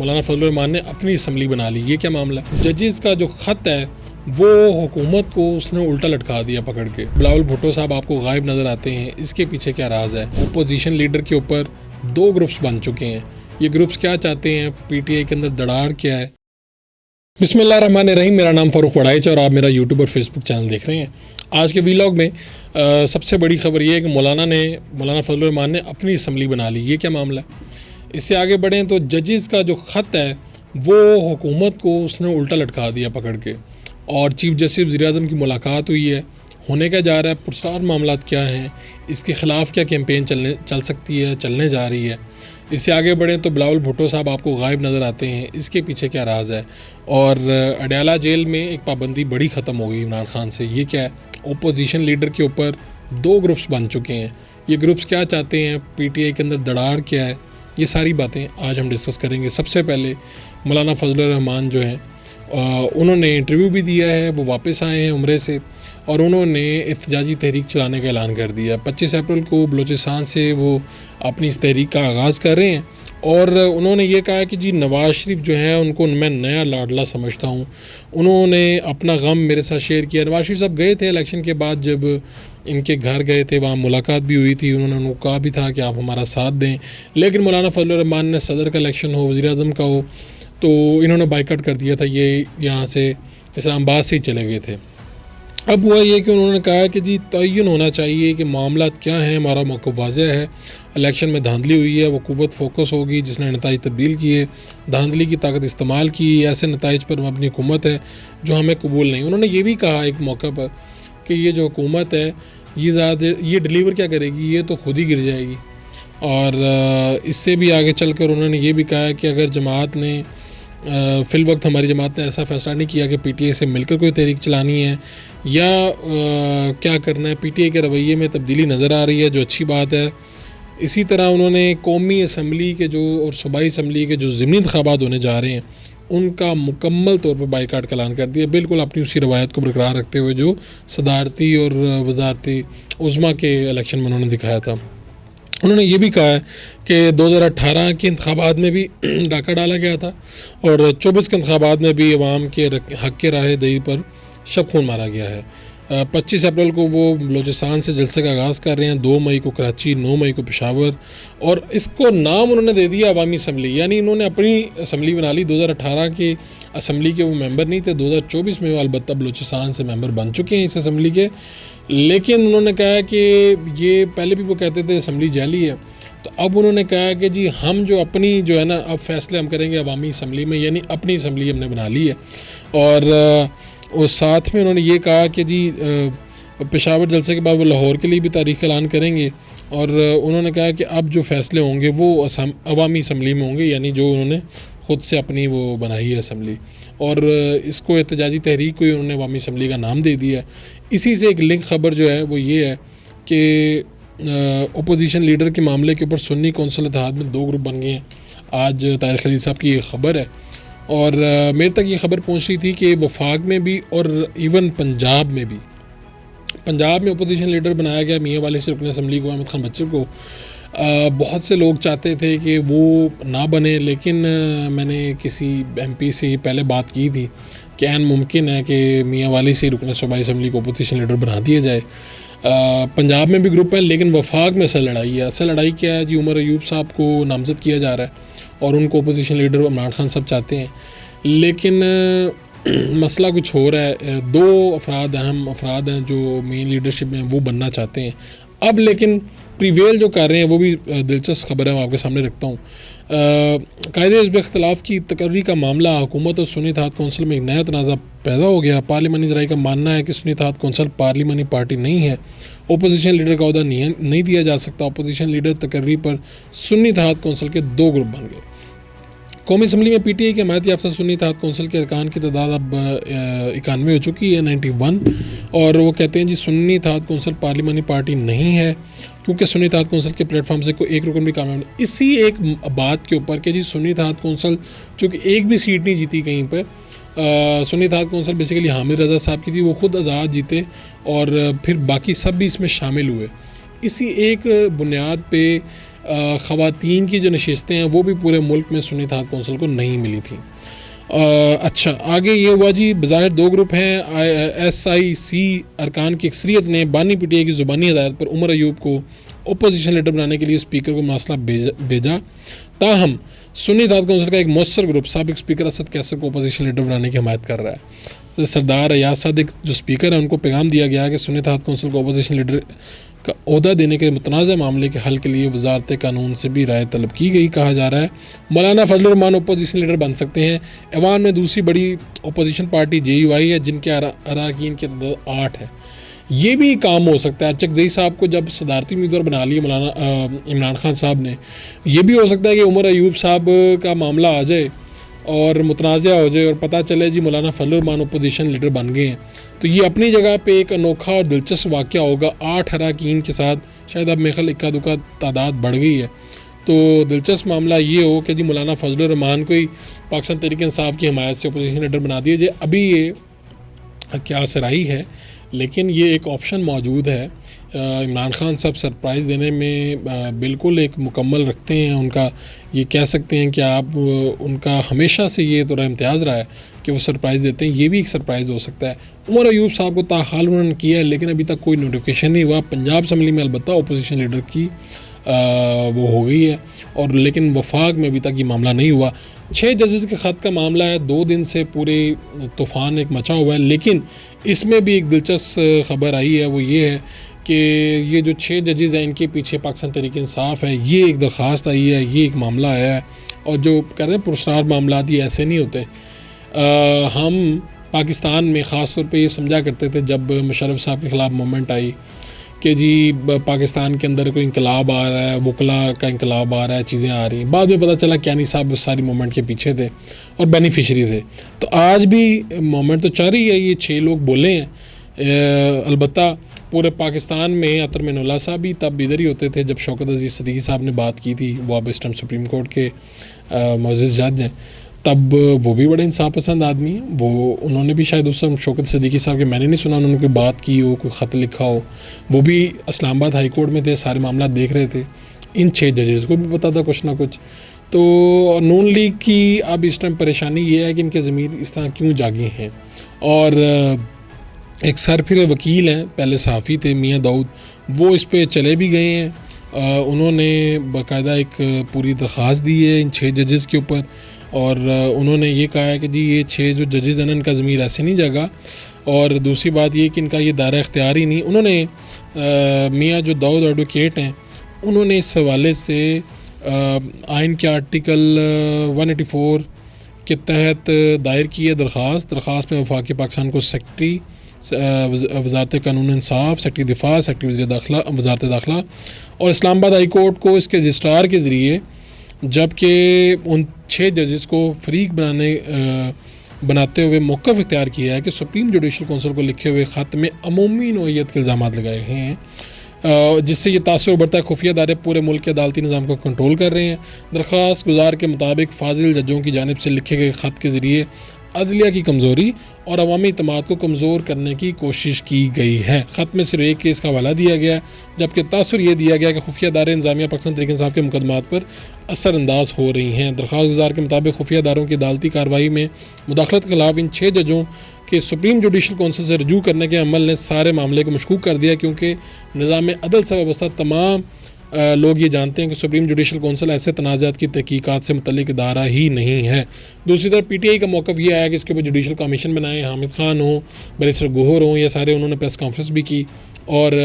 मौलाना फजल रहमान ने अपनी असम्बली बना ली। ये क्या मामला है? जजेस का जो ख़त है वो हुकूमत को उसने उल्टा लटका दिया पकड़ के। बिलावल भुट्टो साहब आपको गायब नज़र आते हैं, इसके पीछे क्या राज है? अपोजिशन लीडर के ऊपर 2 ग्रुप्स बन चुके हैं। ये ग्रुप्स क्या चाहते हैं? पीटीआई के अंदर दरार क्या है? बिस्मिल्लाहिर्रहमानिर्रहीम। मेरा नाम फ़ारूक वड़ाइच और आप मेरा यूट्यूब और फेसबुक चैनल देख रहे हैं। आज के वीलॉग में सबसे बड़ी खबर ये है कि मौलाना फजल रहमान ने अपनी असम्बली बना ली। ये क्या मामला है? इससे आगे बढ़ें तो जजेस का जो ख़त है वो हुकूमत को उसने उल्टा लटका दिया पकड़ के, और चीफ जस्टिस वज़ीर-ए-आज़म की मुलाकात हुई है। होने क्या जा रहा है, पुरस्कार मामलात क्या हैं, इसके ख़िलाफ़ क्या कैंपेन चल सकती है, चलने जा रही है। इससे आगे बढ़ें तो बिलावल भुट्टो साहब आपको गायब नज़र आते हैं, इसके पीछे क्या राज है? और अडयाला जेल में एक पाबंदी बड़ी ख़त्म हो गई इमरान खान से। ये क्या है? अपोजिशन लीडर के ऊपर 2 ग्रुप्स बन चुके हैं। ये ग्रुप्स क्या चाहते हैं? पीटीआई के अंदर दरार क्या है? ये सारी बातें आज हम डिस्कस करेंगे। सबसे पहले मौलाना फजल रहमान जो हैं उन्होंने इंटरव्यू भी दिया है, वो वापस आए हैं उम्रे से, और उन्होंने एहतजाजी तहरीक चलाने का ऐलान कर दिया। 25 अप्रैल को बलूचिस्तान से वो अपनी इस तहरीक का आगाज़ कर रहे हैं, और उन्होंने ये कहा कि जी नवाज़ शरीफ जो है उनको मैं नया लाडला समझता हूँ। उन्होंने अपना गम मेरे साथ शेयर किया। नवाज़ शरीफ साहब गए थे इलेक्शन के बाद, जब इनके घर गए थे, वहाँ मुलाकात भी हुई थी। उन्होंने उनको कहा भी था कि आप हमारा साथ दें, लेकिन मौलाना फजल रहमान ने सदर का इलेक्शन हो, वज़ीर-ए-आज़म का हो, तो इन्होंने बाइकआउट कर दिया था। ये यहाँ से इस्लामाबाद से ही चले गए थे। अब हुआ ये कि उन्होंने कहा कि जी तयन होना चाहिए कि मामलात क्या हैं, हमारा मौक़िफ़ वाज़ेह है। इलेक्शन में धांधली हुई है, वो कुव्वत फोकस होगी जिसने नताइज तब्दील किए, धांधली की ताकत इस्तेमाल की, ऐसे नताइज पर मबनी हुकूमत है जो हमें कबूल नहीं। उन्होंने ये भी कहा एक मौके पर कि ये जो हुकूमत है ये डिलीवर क्या करेगी, ये तो खुद ही गिर जाएगी। और इससे भी आगे चल कर उन्होंने ये भी कहा कि अगर जमात ने फ़िल वक्त हमारी जमात ने ऐसा फ़ैसला नहीं किया कि पीटीआई से मिलकर कोई तहरीक चलानी है या क्या करना है, पीटीआई के रवैये में तब्दीली नज़र आ रही है, जो अच्छी बात है। इसी तरह उन्होंने कौमी असम्बली के जो और सूबाई असम्बली के जो ज़िमनी इंतख़ाबात होने जा रहे हैं उनका मुकम्मल तौर पर बाइकाट का ऐलान कर दिया, बिल्कुल अपनी उसी रवायत को बरकरार रखते हुए जो सदारती और वज़ारती उज़्मा के इलेक्शन में उन्होंने दिखाया था। उन्होंने ये भी कहा है कि 2018 के इंतखाबात में भी डाका डाला गया था और 24 के इंतखाबात में भी अवाम के हक़ के राह दही पर शब खून मारा गया है। 25 अप्रैल को वो बलूचिस्तान से जलसे का आगाज़ कर रहे हैं, 2 मई को कराची, 9 मई को पेशावर, और इसको नाम उन्होंने दे दिया अवामी असम्बली। यानी इन्होंने अपनी असम्बली बना ली। 2018 के असम्बली के वो मेंबर नहीं थे, 2024 में वो अलबत्ता बलूचिस्तान से मेंबर बन चुके हैं इस असम्बली के। लेकिन उन्होंने कहा कि ये पहले भी वो कहते थे असम्बली जाली है, तो अब उन्होंने कहा कि जी हम जो अपनी जो है ना अब फ़ैसले हम करेंगे अवामी असम्बली में, यानी अपनी असम्बली हमने बना ली है। और साथ में उन्होंने ये कहा कि जी पेशावर जलसे के बाद वो लाहौर के लिए भी तारीख़ का ऐलान करेंगे, और उन्होंने कहा कि अब जो फ़ैसले होंगे वो अवामी असम्बली में होंगे, यानी जो उन्होंने ख़ुद से अपनी वो बनाई है असम्बली, और इसको एहतजाजी तहरीक को ही उन्होंने अवामी असम्बली का नाम दे दिया है। इसी से एक लिंक ख़बर जो है वो ये है कि अपोजिशन लीडर के मामले के ऊपर सुन्नी कौंसिल इत्तेहाद में 2 ग्रुप बन गए हैं। आज तारिक खलील साहब की ये ख़बर है, और मेरे तक ये ख़बर पहुँच रही थी कि वफाक में भी और इवन पंजाब में भी, पंजाब में अपोजिशन लीडर बनाया गया मियाँ वाली से रुकन असम्बली को, अहमद खान बच्चर को। बहुत से लोग चाहते थे कि वो ना बने, लेकिन मैंने किसी MP से पहले बात की थी कि ऐन मुमकिन है कि मियाँ वाली से रुकन सूबाई असम्बली को अपोजिशन लीडर बना दिया जाए। पंजाब में भी ग्रुप है, लेकिन वफाक में असल लड़ाई है। असल लड़ाई क्या है जी? उमर अयूब साहब को नामज़द किया जा रहा है और उनको अपोजिशन लीडर इमरान खान साहब चाहते हैं, लेकिन मसला कुछ हो रहा है। 2 अहम अफराद हैं जो मेन लीडरशिप में वो बनना चाहते हैं अब, लेकिन प्रीवेल जो कर रहे हैं वो भी दिलचस्प खबर है, मैं आपके सामने रखता हूँ। कायदे हिज़्ब इख्तिलाफ़ की तकर्री का मामला, हुकूमत और सुन्नी इत्तेहाद कौंसिल में एक नया तनाज़ा पैदा हो गया। पार्लिमानी ज़राई का मानना है कि सुन्नी इत्तेहाद कौंसिल पार्लिमानी पार्टी नहीं है, अपोजिशन लीडर का अहदा नहीं दिया जा सकता। अपोजिशन लीडर तकर्री पर सुन्नी इत्तेहाद कौंसिल के 2 ग्रुप बन गए। कौमी असम्बली में पीटीआई के हमायत याफ्ता सुन्नी इत्तेहाद कौंसिल के अरकान की तादाद अब 91 हो चुकी है, 91, और वो कहते हैं जी सुन्नी इत्तेहाद कौंसिल पार्लिमानी पार्टी नहीं है क्योंकि सुन्नी इत्तेहाद कौंसिल के प्लेटफॉर्म से कोई एक रुकन भी कामयाब नहीं। इसी एक बात के ऊपर कि जी सुन्नी इत्तेहाद कौंसिल चूँकि एक भी सीट नहीं जीती कहीं पर, सुन्नी इत्तेहाद कौंसिल बेसिकली हामिद रज़ा साहब की थी, वो ख़ुद आज़ाद जीते और फिर बाकी सब भी इसमें शामिल हुए। इसी एक बुनियाद पे ख़वातीन की जो नशिस्तें हैं वो भी पूरे मुल्क में सुन्नी इत्तेहाद कौंसिल को नहीं मिली थी। अच्छा, आगे ये हुआ जी, बज़ाहिर दो ग्रुप हैं। SIC अरकान की अक्सरियत ने बानी PTI की ज़ुबानी हदायत पर उमर अयूब को अपोजिशन लीडर बनाने के लिए स्पीकर को मसला भेजा। ताहम सुन्नी इत्तेहाद कौंसिल का एक मौसर ग्रुप साबिक स्पीकर असद कैसर को अपोजिशन लीडर बनाने की हिमायत कर रहा है। सरदार अयाज सादिक जो स्पीकर है उनको पैगाम दिया गया कि सुन्नी इत्तेहाद कौंसिल को अपोजिशन लीडर का ओहदा देने के मुतनाज़ मामले के हल के लिए वजारत कानून से भी राय तलब की गई। कहा जा रहा है मौलाना फजलुर रहमान अपोजिशन लीडर बन सकते हैं। ऐवान में दूसरी बड़ी अपोजिशन पार्टी JUI है जिनके अरकान की तादाद 8 है। ये भी काम हो सकता है। चकजई साहब को जब सदारती उम्मीदवार बना लिया मौलाना इमरान खान साहब ने, ये भी हो सकता है कि उमर अयूब साहब का मामला आ जाए और मुतनाज़ा हो जाए और पता चले जी मौलाना फजलुर रहमान अपोजिशन लीडर बन गए हैं। तो ये अपनी जगह पे एक अनोखा और दिलचस्प वाक़या होगा। 8 अरकान के साथ शायद अब मेरे ख्याल इक्का दुक्का तादाद बढ़ गई है। तो दिलचस्प मामला ये हो कि जी मौलाना फजलुर रहमान को ही पाकिस्तान तहरीक इंसाफ की हिमायत से अपोजिशन लीडर बना दिया जाए। अभी ये क्या सराही है, लेकिन ये एक ऑप्शन मौजूद है। इमरान खान साहब सरप्राइज़ देने में बिल्कुल एक मुकम्मल रखते हैं। उनका ये कह सकते हैं कि आप उनका हमेशा से ये तो इम्तियाज़ रहा है कि वो सरप्राइज़ देते हैं। ये भी एक सरप्राइज़ हो सकता है। उमर अयूब साहब को ताहाल उन्होंने किया है, लेकिन अभी तक कोई नोटिफिकेशन नहीं हुआ। पंजाब असम्बली में अलबत्ता अपोजिशन लीडर की वो हो गई है, और लेकिन वफाक में अभी तक ये मामला नहीं हुआ। 6 जजेस के ख़त का मामला है। 2 दिन से पूरे तूफ़ान एक मचा हुआ है, लेकिन इसमें भी एक दिलचस्प ख़बर आई है। वो ये है कि ये जो 6 जजेस हैं इनके पीछे पाकिस्तान तहरीक इंसाफ है। ये एक दरख्वास्त आई है, ये एक मामला आया है, और जो कह रहे हैं पुरस्कार मामला ये ऐसे नहीं होते। हम पाकिस्तान में ख़ास तौर पे ये समझा करते थे जब मुशर्रफ साहब के ख़िलाफ़ मूवमेंट आई कि जी पाकिस्तान के अंदर कोई इंकलाब आ रहा है, वकला का इंकलाब आ रहा है, चीज़ें आ रही हैं। बाद में पता चला कैनी साहब उस सारी मूवमेंट के पीछे थे और बेनिफिशरी थे। तो आज भी मूवमेंट तो चल रही है। ये 6 लोग बोले हैं। अलबत्ता पूरे पाकिस्तान में अतर मिनुल्लाह साहब भी तब इधर ही होते थे जब शौकत अजीज़ सिद्दीकी साहब ने बात की थी। वो अब इस टाइम सुप्रीम कोर्ट के मुअज़्ज़ज़ जज हैं। तब वो भी बड़े इंसाफ पसंद आदमी हैं। वो उन्होंने भी शायद उस समय शौकत सिद्दीकी साहब के, मैंने नहीं सुना उन्होंने कोई बात की हो, कोई ख़त लिखा हो। वो भी इस्लामाबाद हाई कोर्ट में थे, सारे मामला देख रहे थे। इन 6 जजेस को भी पता था कुछ ना कुछ। तो नून लीग की अब इस टाइम परेशानी ये है कि इनके ज़मीर इस तरह क्यों जागे हैं। और एक सरफिर वकील हैं, पहले सहाफ़ी थे मियाँ दाऊद, वो इस पर चले भी गए हैं। उन्होंने बाकायदा एक पूरी दरख्वास्त दी है इन 6 जजेस के ऊपर, और उन्होंने ये कहा है कि जी ये 6 जो जजेस हैं इनका ज़मीर ऐसे नहीं जागा। और दूसरी बात ये कि इनका ये दायरा इख्तियार ही नहीं। उन्होंने मियाँ जो दाऊद एडवोकेट हैं, उन्होंने इस हवाले से आइन के आर्टिकल 184 के तहत दायर की है दरख्वास्त में वफाकी पाकिस्तान को सेक्रेटरी वजारत कानून इंसाफ, सेक्रेटरी दिफा, सेक्रेटरी वजारत दाखिला और इस्लामाबाद हाई कोर्ट को इसके रजिस्ट्रार के ज़रिए, जबकि उन 6 जजेस को फ़रीक बनाते हुए मौक़िफ़ इख्तियार किया है कि सुप्रीम जुडिशल कौंसिल को लिखे हुए ख़त में अमूमी नौइयत के इल्ज़ाम लगाए हैं, जिससे ये तासुर उभरता है खुफिया अदारे पूरे मुल्क के अदालती निज़ाम को कंट्रोल कर रहे हैं। दरख्वास्त गुजार के मुताबिक फाजिल जजों की जानिब से लिखे गए ख़त के ज़रिए अदलिया की कमज़ोरी और अवामी इत्तेमाद को कमज़ोर करने की कोशिश की गई है। ख़त में सिर्फ एक केस का हवाला दिया गया, जबकि तासुर ये दिया गया कि खुफिया अदारे इंतज़ामिया पाकिस्तान तहरीक इंसाफ के मुकदमात पर असरअंदाज हो रही हैं। दरख्वास्त गुजार के मुताबिक खुफिया अदारों की अदालती कार्रवाई में मुदाखलत के खिलाफ इन 6 जजों के सुप्रीम जुडिशल कौंसिल से रजू करने के अमल ने सारे मामले को मशकूक कर दिया, क्योंकि निज़ाम अदल से वाबस्ता तमाम लोग ये जानते हैं कि सुप्रीम जुडिशल कौंसिल ऐसे तनाज़ात की तहकीकात से मुतल्लिक इदारा ही नहीं है। दूसरी तरफ PTI का मौक़िफ़ ये आया कि इसके ऊपर जुडिशल कमीशन बनाए, हामिद खान हो, बैरिस्टर गोहर हो, ये सारे उन्होंने प्रेस कॉन्फ्रेंस भी की और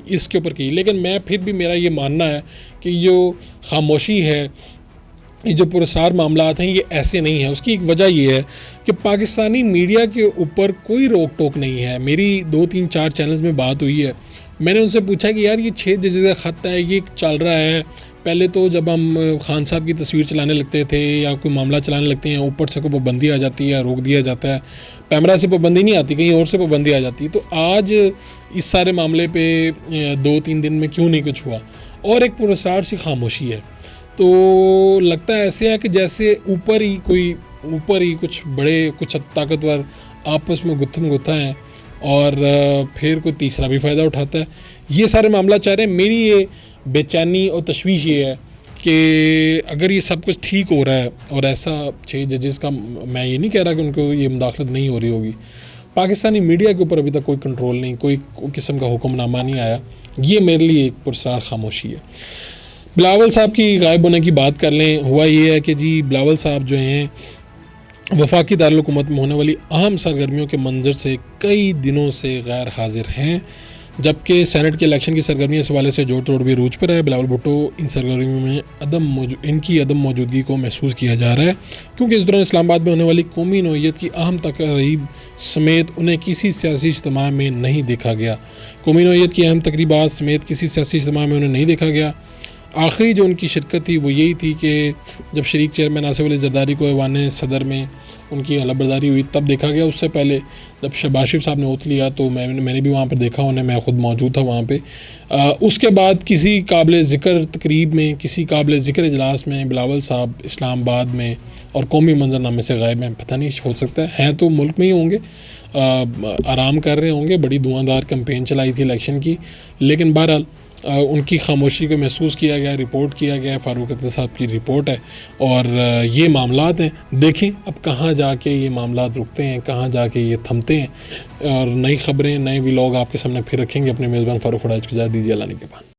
इसके ऊपर की। लेकिन मैं फिर भी मेरा ये मानना है कि जो खामोशी है, ये जो पुरस्कार मामलात हैं, ये ऐसे नहीं है। उसकी एक वजह ये है कि पाकिस्तानी मीडिया के ऊपर कोई रोक टोक नहीं है। मेरी 2-3-4 चैनल्स में बात हुई है, मैंने उनसे पूछा कि यार ये 6 जजेस का ख़त है, ये चल रहा है। पहले तो जब हम खान साहब की तस्वीर चलाने लगते थे या कोई मामला चलाने लगते हैं, ऊपर से कोई पाबंदी आ जाती है, रोक दिया जाता है। पैमरा से पाबंदी नहीं आती, कहीं और से पाबंदी आ जाती है। तो आज इस सारे मामले पे 2-3 दिन में क्यों नहीं कुछ हुआ, और एक पुरस्कार सी खामोशी है। तो लगता है ऐसे है कि जैसे ऊपर ही कुछ बड़े, कुछ ताकतवर आपस में गुत्थम गुत्था हैं और फिर कोई तीसरा भी फ़ायदा उठाता है। ये सारे मामला चाह रहे हैं। मेरी ये बेचैनी और तशवीश ये है कि अगर ये सब कुछ ठीक हो रहा है और ऐसा 6 जजेस का, मैं ये नहीं कह रहा कि उनको ये मुदाखलत नहीं हो रही होगी, पाकिस्तानी मीडिया के ऊपर अभी तक कोई कंट्रोल नहीं, कोई किस्म का हुक्मनामा नहीं आया, ये मेरे लिए एक पुरस्कार खामोशी है। बिलावल साहब की गायब होने की बात कर लें, हुआ ये है कि जी बिलावल साहब जो हैं वफाकी दारुल-हुकूमत में होने वाली अहम सरगर्मियों के मंजर से कई दिनों से गैर हाजिर हैं, जबकि सेनेट के इलेक्शन की सरगर्मियाँ इस हवाले से जोड़ तोड़ भी रूज पर है। बिलावल भुट्टो इन सरगर्मियों में इनकी अदम मौजूदगी को महसूस किया जा रहा है, क्योंकि इस दौरान इस्लामाबाद में होने वाली कौमी नौइयत की अहम तकरीब समेत उन्हें किसी सियासी इज्तिमा में नहीं देखा गया। कौमी नौइयत की अहम तकरीबात समेत किसी सियासी इज्तिमा में उन्हें नहीं देखा गया। आखिरी जो उनकी शिरकत थी वो यही थी कि जब शरीक चेयरमैन आसिफ अली जरदारी को ऐवान सदर में उनकी हलफबरदारी हुई तब देखा गया। उससे पहले जब शहबाज शरीफ साहब ने ओथ लिया तो मैंने भी वहाँ पर देखा उन्हें, मैं ख़ुद मौजूद था वहाँ पे। उसके बाद किसी काबिल ज़िक्र तकरीब में, किसी काबिल ज़िक्र इजलास में बिलावल साहब इस्लामाबाद में और कौमी मंजरनामे से गायब हैं। पता नहीं, हो सकता है तो मुल्क में ही होंगे, आराम कर रहे होंगे। बड़ी धुआंधार कैंपेन चलाई थी इलेक्शन की, लेकिन बहरहाल उनकी खामोशी को महसूस किया गया, रिपोर्ट किया गया। फ़ारूक अख्तर साहब की रिपोर्ट है और ये मामलात हैं। देखें अब कहाँ जाके ये मामलात रुकते हैं, कहाँ जाके ये थमते हैं। और नई ख़बरें, नए व्लॉग आपके सामने फिर रखेंगे। अपने मेज़बान फ़ारूक फराज को इजाज़त दीजिए। अल्लाह निगहबान।